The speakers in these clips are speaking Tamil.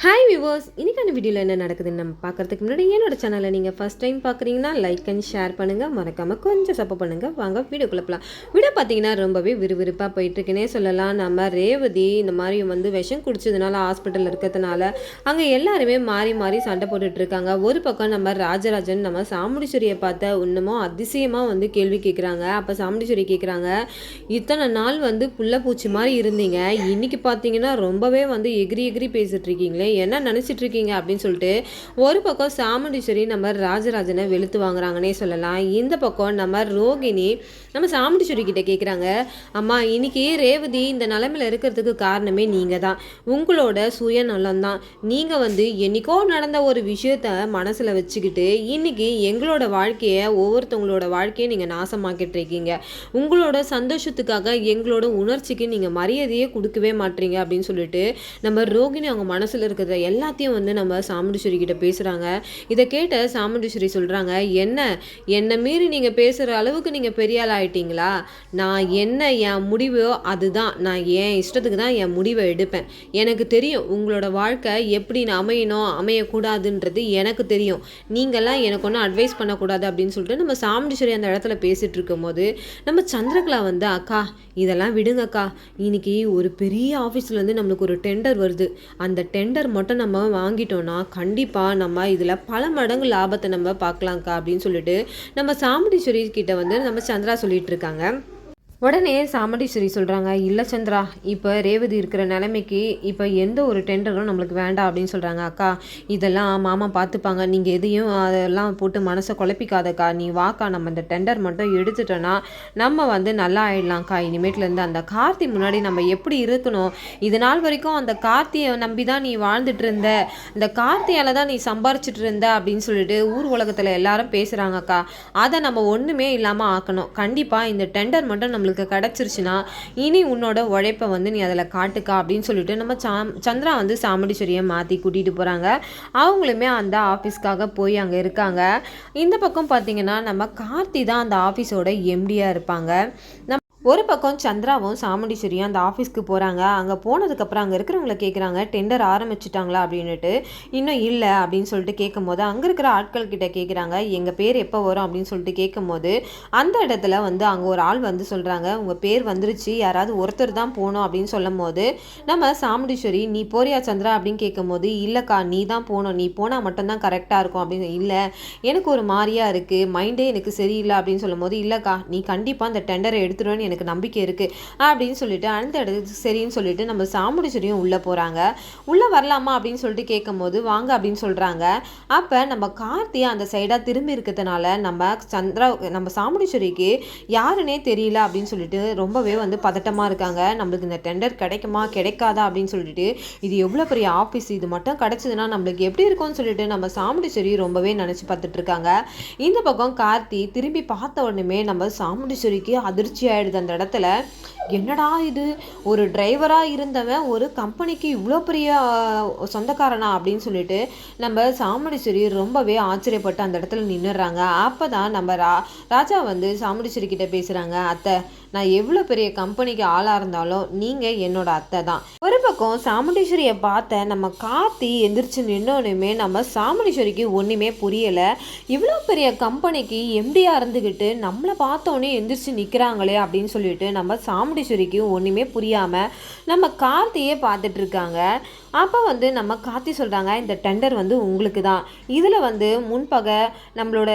ஹாய் வியூவர்ஸ், இன்னைக்கான வீடியோவில் என்ன நடக்குதுன்னு நம்ம பார்க்குறதுக்கு முன்னாடி என்னோட சேனலை நீங்கள் ஃபஸ்ட் டைம் பார்க்குறீங்கன்னா லைக் அண்ட் ஷேர் பண்ணுங்கள், மறக்காமல் கொஞ்சம் சப்போர்ட் பண்ணுங்கள். வாங்க வீடியோக்குள்ளே போகலாம். வீடியோ பார்த்தீங்கன்னா ரொம்பவே விறுவிறுப்பாக போயிட்டுருக்குன்னே சொல்லலாம். நம்ம ரேவதி இந்த மாதிரி விஷம் குடிச்சதுனால ஹாஸ்பிட்டலில் இருக்கிறதுனால அங்கே எல்லாருமே மாறி மாறி சண்டை போட்டுட்ருக்காங்க. ஒரு பக்கம் நம்ம ராஜராஜன் நம்ம சாமுண்டீஸ்வரியை பார்த்த இன்னமும் அதிசயமாக கேள்வி கேட்குறாங்க. அப்போ சாமுண்டீஸ்வரி கேட்குறாங்க, இத்தனை நாள் புள்ள பூச்சி மாதிரி இருந்தீங்க, இன்னைக்கு பார்த்தீங்கன்னா ரொம்பவே எகிரி எகிரி பேசிட்டு இருக்கீங்களே, என்ன நினச்சிட்டு இருக்கீங்க அப்படின்னு சொல்லிட்டு ஒரு பக்கம் சாமுண்டீஸ்வரி நம்ம ராஜராஜனை வெளுத்து வாங்குறாங்கன்னே சொல்லலாம். இந்த பக்கம் நம்ம ரோகிணி நம்ம சாமுண்டீஸ்வரி கிட்ட கேட்குறாங்க, அம்மா இன்னைக்கு ரேவதி இந்த நிலைமையில் இருக்கிறதுக்கு காரணமே நீங்கள் தான், உங்களோட சுயநலம் தான். நீங்கள் என்னைக்கோ நடந்த ஒரு விஷயத்த மனசில் வச்சுக்கிட்டு இன்னைக்கு எங்களோட வாழ்க்கையை ஒவ்வொருத்தவங்களோட வாழ்க்கையை நீங்கள் நாசமாக்கிட்டு இருக்கீங்க. உங்களோட சந்தோஷத்துக்காக எங்களோட உணர்ச்சிக்கு நீங்கள் மரியாதையே கொடுக்கவே மாட்டீங்க அப்படின்னு சொல்லிட்டு நம்ம ரோகிணி அவங்க மனசில் இருக்கிற எல்லாத்தையும் நம்ம சாமுண்டீஸ்வரி கிட்ட பேசுகிறாங்க. இதை கேட்ட சாமுண்டீஸ்வரி சொல்கிறாங்க, என்னை மீறி நீங்கள் பேசுகிற அளவுக்கு நீங்கள் பெரிய ஆள் ஆயிட்டீங்களா? நான் என் முடிவோ அதுதான், நான் என் இஷ்டத்துக்கு தான் என் முடிவை எடுப்பேன். எனக்கு தெரியும் உங்களோட வாழ்க்கை எப்படி அமையணும் அமையக்கூடாதுன்றது எனக்கு தெரியும். நீங்கள்லாம் எனக்கு ஒன்றும் அட்வைஸ் பண்ணக்கூடாது அப்படின்னு சொல்லிட்டு நம்ம சாமுண்டீஸ்வரி அந்த இடத்துல பேசிகிட்டு இருக்கும்போது நம்ம சந்திரகலா அக்கா இதெல்லாம் விடுங்கக்கா, இன்னைக்கு ஒரு பெரிய ஆஃபீஸ்லேருந்து நம்மளுக்கு ஒரு டெண்டர் வருது, அந்த டெண்டர் மட்டும் நம்ம வாங்கிட்டோம்னா கண்டிப்பாக நம்ம இதில் பல மடங்கு லாபத்தை நம்ம பார்க்கலாம்க்கா அப்படின்னு சொல்லிட்டு நம்ம சாமுண்டீஸ்வரி கிட்ட நம்ம சந்திரா சொல்லிட்டு இருக்காங்க. உடனே சாமுண்டீஸ்வரி சொல்கிறாங்க, இல்லை சந்திரா, இப்போ ரேவதி இருக்கிற நிலைமைக்கு இப்போ எந்த ஒரு டெண்டரும் நம்மளுக்கு வேண்டாம் அப்படின்னு சொல்கிறாங்க. அக்கா இதெல்லாம் மாமா பார்த்துப்பாங்க, நீங்கள் எதையும் அதெல்லாம் போட்டு மனசை குழப்பிக்காதக்கா, நீ வாக்கா, நம்ம இந்த டெண்டர் மட்டும் எடுத்துட்டோன்னா நம்ம நல்லா ஆயிடலாம்க்கா. இனிமேட்லேருந்து அந்த கார்த்தி முன்னாடி நம்ம எப்படி இருக்கணும், இது நாள் வரைக்கும் அந்த கார்த்தியை நம்பி தான் நீ வாழ்ந்துட்டு இருந்த, இந்த கார்த்தியால் தான் நீ சம்பாரிச்சிட்டு இருந்த அப்படின்னு சொல்லிட்டு ஊர் உலகத்தில் எல்லாரும் பேசுகிறாங்கக்கா. அதை நம்ம ஒன்றுமே இல்லாமல் ஆக்கணும். கண்டிப்பாக இந்த டெண்டர் மட்டும் நம்மளுக்கு கிடச்சிருச்சுன்னா இனி உன்னோட உழைப்பை நீ அதில் காட்டுக்கா அப்படின்னு சொல்லிட்டு நம்ம சந்திரா சாமுண்டீஸ்வரியை மாற்றி கூட்டிகிட்டு போகிறாங்க. அவங்களுமே அந்த ஆஃபீஸ்க்காக போய் அங்கே இருக்காங்க. இந்த பக்கம் பார்த்தீங்கன்னா நம்ம கார்த்தி தான் அந்த ஆஃபீஸோட எம்டியாக இருப்பாங்க. ஒரு பக்கம் சந்திராவும் சாமுண்டீஸ்வரியும் அந்த ஆஃபீஸ்க்கு போகிறாங்க. அங்கே போனதுக்கப்புறம் அங்கே இருக்கிறவங்கள கேட்குறாங்க, டெண்டர் ஆரம்பிச்சிட்டாங்களா அப்படின்னுட்டு. இன்னும் இல்லை அப்படின்னு சொல்லிட்டு கேட்கும் போது அங்கே இருக்கிற ஆட்கள் கிட்ட கேட்குறாங்க, எங்கள் பேர் எப்போ வரும் அப்படின்னு சொல்லிட்டு கேட்கும் போது அந்த இடத்துல அங்கே ஒரு ஆள் சொல்கிறாங்க, உங்கள் பேர் வந்துருச்சு, யாராவது ஒருத்தர் தான் போகணும் அப்படின்னு சொல்லும் போது நம்ம சாமுண்டீஸ்வரி, நீ போறியா சந்திரா அப்படின்னு கேட்கும் போது, இல்லைக்கா நீ தான் போகணும், நீ போனால் மட்டும்தான் கரெக்டாக இருக்கும் அப்படின்னு. இல்லை எனக்கு ஒரு மாதிரியாக இருக்குது, மைண்டே எனக்கு சரியில்லை அப்படின்னு சொல்லும் போது, இல்லைக்கா நீ கண்டிப்பாக அந்த டெண்டரை எடுத்துருவேன்னு எனக்கு நம்பிக்கை இருக்குது அப்படின்னு சொல்லிட்டு அந்த இடத்துக்கு சரின்னு சொல்லிட்டு நம்ம சாமுண்டீஸ்வரியும் உள்ளே போகிறாங்க. உள்ளே வரலாமா அப்படின்னு சொல்லிட்டு கேட்கும் போது வாங்க அப்படின்னு சொல்கிறாங்க. அப்போ நம்ம கார்த்தி அந்த சைடாக திரும்பி இருக்கிறதுனால நம்ம சாமுண்டீஸ்வரிக்கு யாருன்னே தெரியல அப்படின்னு சொல்லிட்டு ரொம்பவே பதட்டமாக இருக்காங்க. நம்மளுக்கு இந்த டெண்டர் கிடைக்குமா கிடைக்காதா அப்படின்னு சொல்லிட்டு, இது எவ்வளோ பெரிய ஆஃபீஸ், இது மட்டும் கிடைச்சதுன்னா நம்மளுக்கு எப்படி இருக்கும்னு சொல்லிட்டு நம்ம சாமுண்டீஸ்வரி ரொம்பவே நினச்சி பார்த்துட்டு இருக்காங்க. இந்த பக்கம் கார்த்தி திரும்பி பார்த்த உடனே நம்ம சாமுண்டீஸ்வரிக்கு அதிர்ச்சி ஆயிடுது. அந்த இடத்துல என்னடா இது, ஒரு டிரைவராக இருந்தவன் ஒரு கம்பெனிக்கு இவ்வளோ பெரிய சொந்தக்காரனா அப்படின்னு சொல்லிட்டு நம்ம சாமுண்டீஸ்வரி ரொம்பவே ஆச்சரியப்பட்டு அந்த இடத்துல நின்றுறாங்க. அப்போ தான் நம்ம ராஜா சாமுண்டீஸ்வரி கிட்ட பேசுகிறாங்க, அத்தை நான் எவ்வளோ பெரிய கம்பெனிக்கு ஆளாக இருந்தாலும் நீங்கள் என்னோட அத்தை தான். ஒரு பக்கம் சாமுண்டீஸ்வரியை பார்த்த நம்ம கார்த்தி எந்திரிச்சு நின்னோனுமே நம்ம சாமுண்டீஸ்வரிக்கு ஒன்றுமே புரியலை. இவ்வளோ பெரிய கம்பெனிக்கு எம்டியாக இருந்துக்கிட்டு நம்மளை பார்த்தோன்னே எந்திரிச்சு நிற்கிறாங்களே அப்படின்னு சொல்லிட்டு நம்ம சாமுண்டீஸ்வரிக்கு ஒன்றுமே புரியாமல் நம்ம கார்த்தியே பார்த்துட்டு இருக்காங்க. அப்போ நம்ம கார்த்தி சொல்கிறாங்க, இந்த டெண்டர் உங்களுக்கு தான், இதில் முன்பகை நம்மளோட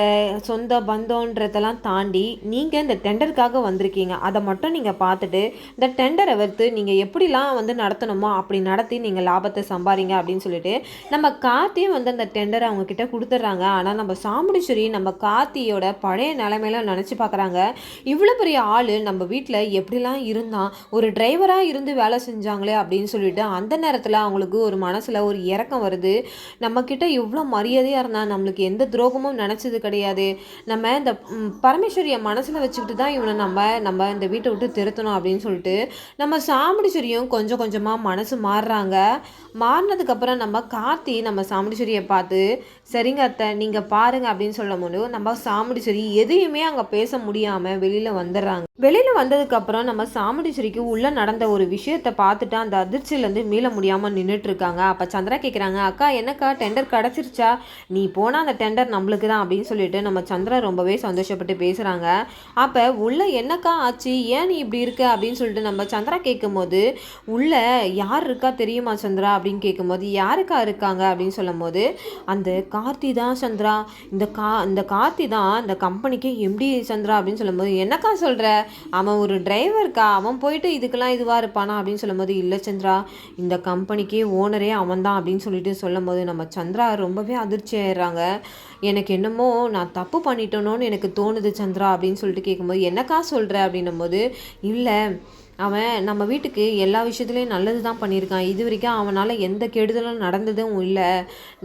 சொந்த பந்தன்றதெல்லாம் தாண்டி நீங்கள் இந்த டெண்டருக்காக வந்திருக்கீங்க, அதை மட்டும் நீங்கள் பார்த்துட்டு இந்த டெண்டரை வைத்து நீங்கள் எப்படிலாம் நடத்தணுமோ அப்படி நடத்தி நீங்கள் லாபத்தை சம்பாதிங்க அப்படின்னு சொல்லிட்டு நம்ம கார்த்தியும் அந்த டெண்டரை அவங்கக்கிட்ட கொடுத்துட்றாங்க. ஆனால் நம்ம சாமுண்டீஸ்வரி நம்ம கார்த்தியோட பழைய நிலைமையில நினச்சி பார்க்குறாங்க, இவ்வளோ பெரிய ஆள் நம்ம வீட்டில் எப்படிலாம் இருந்தான், ஒரு டிரைவராக இருந்து வேலை செஞ்சாங்களே அப்படின்னு சொல்லிட்டு அந்த நேரத்தில் அவங்களுக்கு ஒரு மனசில் ஒரு இறக்கம் வருது. நம்மக்கிட்ட இவ்வளோ மரியாதையாக இருந்தால் நம்மளுக்கு எந்த துரோகமும் நினச்சது கிடையாது, நம்ம இந்த பரமேஸ்வரியை மனசில் வச்சுக்கிட்டு தான் இவனை நம்ம இந்த வீட்டை விட்டு திருத்தணும் அப்படின்னு சொல்லிட்டு நம்ம சாமுண்டீஸ்வரியும் கொஞ்சம் கொஞ்சமாக மனசு மாறுறாங்க. மாறினதுக்கப்புறம் நம்ம கார்த்தி நம்ம சாமுண்டீஸ்வரியை பார்த்து, சரிங்க அத்தை நீங்கள் பாருங்கள் அப்படின்னு சொல்லும்போது நம்ம சாமுண்டீஸ்வரி எதையுமே அங்கே பேச முடியாமல் வெளியில் வந்துடுறாங்க. வெளியில் வந்ததுக்கப்புறம் நம்ம சாமுண்டீஸ்வரிக்கு உள்ளே நடந்த ஒரு விஷயத்தை பார்த்துட்டு அந்த அதிர்ச்சியிலேருந்து மீள முடியாமல் நின்றுட்டுருக்காங்க. அப்போ சந்திரா கேட்குறாங்க, அக்கா என்னக்கா டெண்டர் கிடச்சிருச்சா? நீ போனால் அந்த டெண்டர் நம்மளுக்கு தான் அப்படின்னு சொல்லிட்டு நம்ம சந்திரா ரொம்பவே சந்தோஷப்பட்டு பேசுகிறாங்க. அப்போ உள்ளே என்னக்கா ஆச்சு, ஏன் நீ இப்படி இருக்க அப்படின்னு சொல்லிட்டு நம்ம சந்திரா கேட்கும்போது, உள்ளே யார் இருக்கா தெரியுமா சந்திரா அப்படின்னு கேட்கும்போது, யாருக்கா இருக்காங்க அப்படின்னு சொல்லும் போது, அந்த கார்த்தி தான் சந்திரா, இந்த கார்த்தி தான் இந்த கம்பெனிக்கு எம்டி சந்திரா அப்படின்னு சொல்லும்போது, என்னக்கா சொல்கிற, அவன் ஒரு டிரைவர்க்கா, அவன் போயிட்டு இதுக்கெல்லாம் இதுவாக இருப்பானா அப்படின்னு சொல்லும்போது, இல்லை சந்திரா இந்த கம்பெனிக்கே ஓனரே அவன் தான் அப்படின்னு சொல்லிட்டு சொல்லும்போது நம்ம சந்திரா ரொம்பவே அதிர்ச்சி ஆயிடுறாங்க. எனக்கு என்னமோ நான் தப்பு பண்ணிட்டேனோன்னு எனக்கு தோணுது சந்திரா அப்படின்னு சொல்லிட்டு கேட்கும்போது, என்னக்கா சொல்கிற அப்படின்னும் போது, இல்லை அவன் நம்ம வீட்டுக்கு எல்லா விஷயத்துலையும் நல்லது தான் பண்ணியிருக்கான். இது வரைக்கும் அவனால் எந்த கெடுதலும் நடந்ததும் இல்லை.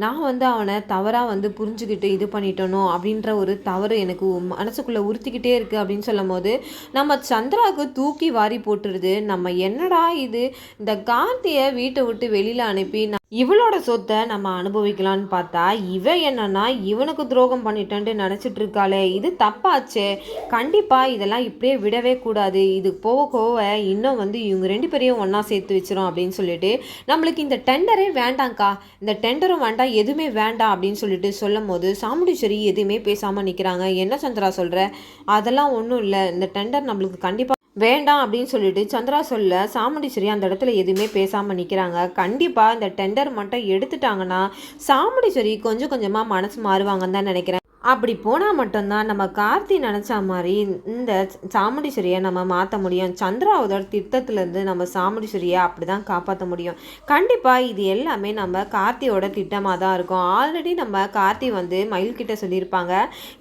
நான் அவனை தவறாக புரிஞ்சுக்கிட்டு இது பண்ணிட்டனோ அப்படின்ற ஒரு தவறு எனக்கு மனசுக்குள்ளே உறுத்திக்கிட்டே இருக்குது அப்படின்னு சொல்லும் போது நம்ம சந்திராவுக்கு தூக்கி வாரி போட்டுருது. நம்ம என்னடா இது, இந்த கார்த்தியை வீட்டை விட்டு வெளியில் அனுப்பி இவளோட சொத்தை நம்ம அனுபவிக்கலான்னு பார்த்தா இவன் என்னன்னா இவனுக்கு துரோகம் பண்ணிட்டேன்ட்டு நினச்சிட்டு இருக்காளே, இது தப்பாச்சே. கண்டிப்பாக இதெல்லாம் இப்படியே விடவே கூடாது. இது போக போக இன்னும் இவங்க 2 பேரையும் ஒன்றா சேர்த்து வச்சிரும் அப்படின்னு சொல்லிட்டு, நம்மளுக்கு இந்த டெண்டரே வேண்டாங்க்கா, இந்த டெண்டரும் வேண்டாம், எதுவுமே வேண்டாம் அப்படின்னு சொல்லிட்டு சொல்லும் போது சாமுண்டீஸ்வரி எதுவுமே பேசாமல் நிற்கிறாங்க. என்ன சந்திரா சொல்கிற, அதெல்லாம் ஒன்றும் இல்லை, இந்த டெண்டர் நம்மளுக்கு கண்டிப்பாக வேண்டாம் அப்படின்னு சொல்லிட்டு சந்திரா சொல்ல சாமுண்டீஸ்வரி அந்த இடத்துல எதுவுமே பேசாமல் நிற்கிறாங்க. கண்டிப்பாக இந்த டெண்டர் மட்டும் எடுத்துட்டாங்கன்னா சாமுண்டீஸ்வரி கொஞ்சம் கொஞ்சமாக மனசு மாறுவாங்கன்னு தான் நினைக்கிறேன். அப்படி போனால் மட்டும்தான் நம்ம கார்த்தி நினச்ச மாதிரி இந்த சாமுண்டீஸ்வரியை நம்ம மாற்ற முடியும். சந்திராவோட திட்டத்துலேருந்து நம்ம சாமுண்டீஸ்வரியை அப்படி தான் காப்பாற்ற முடியும். கண்டிப்பாக இது எல்லாமே நம்ம கார்த்தியோட திட்டமாக தான் இருக்கும். ஆல்ரெடி நம்ம கார்த்தி மயில்கிட்ட சொல்லியிருப்பாங்க,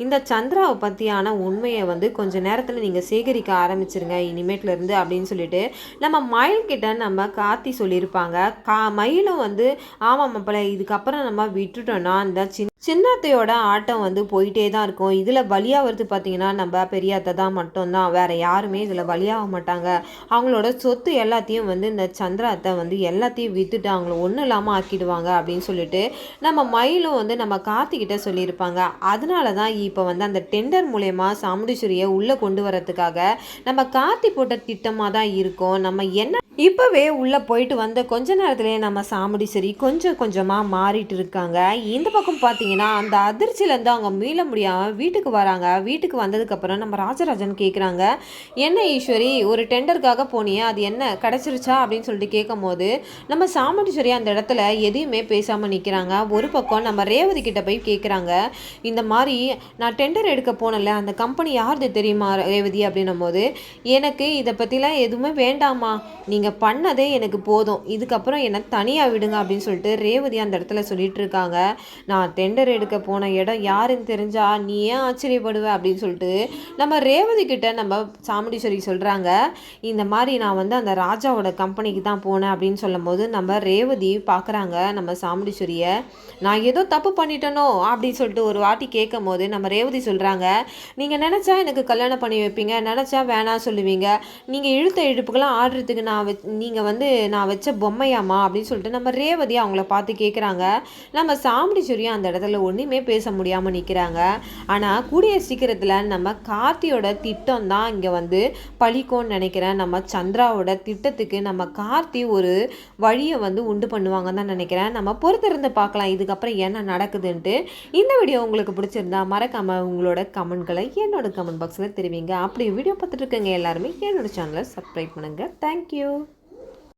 இந்த சந்திராவை பற்றியான உண்மையை கொஞ்சம் நேரத்தில் நீங்கள் சேகரிக்க ஆரம்பிச்சிருங்க இனிமேட்லேருந்து அப்படின்னு சொல்லிட்டு நம்ம மயில்கிட்ட நம்ம கார்த்தி சொல்லியிருப்பாங்க. மயிலும் ஆமாம் மாப்பிள்ளை, இதுக்கப்புறம் நம்ம விட்டுட்டோன்னா இந்த சின்னத்தையோட ஆட்டம் போயிட்டே தான் இருக்கும். இதில் பலியாகிறது பார்த்திங்கன்னா நம்ம பெரியாத்தை தான் மட்டும்தான், வேறு யாருமே இதில் பலியாக மாட்டாங்க. அவங்களோட சொத்து எல்லாத்தையும் இந்த சந்திராத்தை எல்லாத்தையும் விற்றுட்டு அவங்கள ஒன்றும் இல்லாமல் ஆக்கிடுவாங்க அப்படின்னு சொல்லிட்டு நம்ம மயிலும் நம்ம கார்த்திகிட்ட சொல்லியிருப்பாங்க. அதனால தான் இப்போ அந்த டெண்டர் மூலயமா சாமுண்டீஸ்வரியை உள்ளே கொண்டு வரதுக்காக நம்ம கார்த்தி போட்ட திட்டமாக தான் இருக்கும். நம்ம என்ன இப்போவே உள்ளே போயிட்டு கொஞ்ச நேரத்துலேயே நம்ம சாமுண்டீஸ்வரி கொஞ்சம் கொஞ்சமாக மாறிட்டு இருக்காங்க. இந்த பக்கம் பார்த்தீங்கன்னா அந்த அதிர்ச்சியிலேருந்து அவங்க மீள முடியாமல் வீட்டுக்கு வராங்க. வீட்டுக்கு வந்ததுக்கப்புறம் நம்ம ராஜராஜன் கேட்குறாங்க, என்ன ஈஸ்வரி ஒரு டெண்டருக்காக போனியே, அது என்ன கிடச்சிருச்சா அப்படின்னு சொல்லிட்டு கேட்கும் போது நம்ம சாமுண்டீஸ்வரி அந்த இடத்துல எதையுமே பேசாமல் நிற்கிறாங்க. ஒரு பக்கம் நம்ம ரேவதி கிட்ட போய் கேட்குறாங்க, இந்த மாதிரி நான் டெண்டர் எடுக்க போனல அந்த கம்பெனி யாருது தெரியுமா ரேவதி அப்படின்னும் போது, எனக்கு இதை பற்றிலாம் எதுவுமே வேண்டாமா, நீங்கள் பண்ணதே எனக்கு போதும், இதுக்கப்புறம் என்னை தனியாக விடுங்க அப்படின்னு சொல்லிட்டு ரேவதி அந்த இடத்துல சொல்லிட்டு இருக்காங்க. நான் டெண்டர் எடுக்க போன இடம் யாருன்னு தெரிஞ்சா நீ ஏன் ஆச்சரியப்படுவ அப்படின்னு சொல்லிட்டு நம்ம ரேவதி கிட்ட நம்ம சாமுண்டீஸ்வரி சொல்கிறாங்க. இந்த மாதிரி நான் அந்த ராஜாவோட கம்பெனிக்கு தான் போனேன் அப்படின்னு சொல்லும் போது நம்ம ரேவதி பார்க்குறாங்க நம்ம சாமுண்டீஸ்வரியை. நான் ஏதோ தப்பு பண்ணிட்டேனோ அப்படின்னு சொல்லிட்டு ஒரு வாட்டி கேட்கும் போது நம்ம ரேவதி சொல்கிறாங்க, நீங்கள் நினச்சா எனக்கு கல்யாணம் பண்ணி வைப்பீங்க, நினச்சா வேணாம் சொல்லுவீங்க, நீங்கள் இழுத்த இழுப்புக்கெல்லாம் ஆடுறதுக்கு நீங்கள் நான் வச்ச பொம்மையாமா அப்படின்னு சொல்லிட்டு நம்ம ரேவதி அவங்கள பார்த்து கேட்குறாங்க. நம்ம சாமுண்டீஸ்வரியும் அந்த இடத்துல ஒன்றுமே பேச முடியாமல் நிற்கிறாங்க. ஆனால் கூடிய சீக்கிரத்தில் நம்ம கார்த்தியோட திட்டம் தான் இங்கே பழிக்கும்னு நினைக்கிறேன். நம்ம சந்திராவோட திட்டத்துக்கு நம்ம கார்த்தி ஒரு வழியை உண்டு பண்ணுவாங்கன்னு தான் நினைக்கிறேன். நம்ம பொறுத்திருந்து பார்க்கலாம் இதுக்கப்புறம் என்ன நடக்குதுன்ட்டு. இந்த வீடியோ உங்களுக்கு பிடிச்சிருந்தா மறக்காமல் உங்களோட கமெண்ட்களை என்னோட கமெண்ட் பாக்ஸில் தெரிவிங்க. அப்படி வீடியோ பார்த்துட்டு இருக்கங்க எல்லாருமே என்னோட சேனலை சப்ஸ்கிரைப் பண்ணுங்கள். தேங்க்யூ.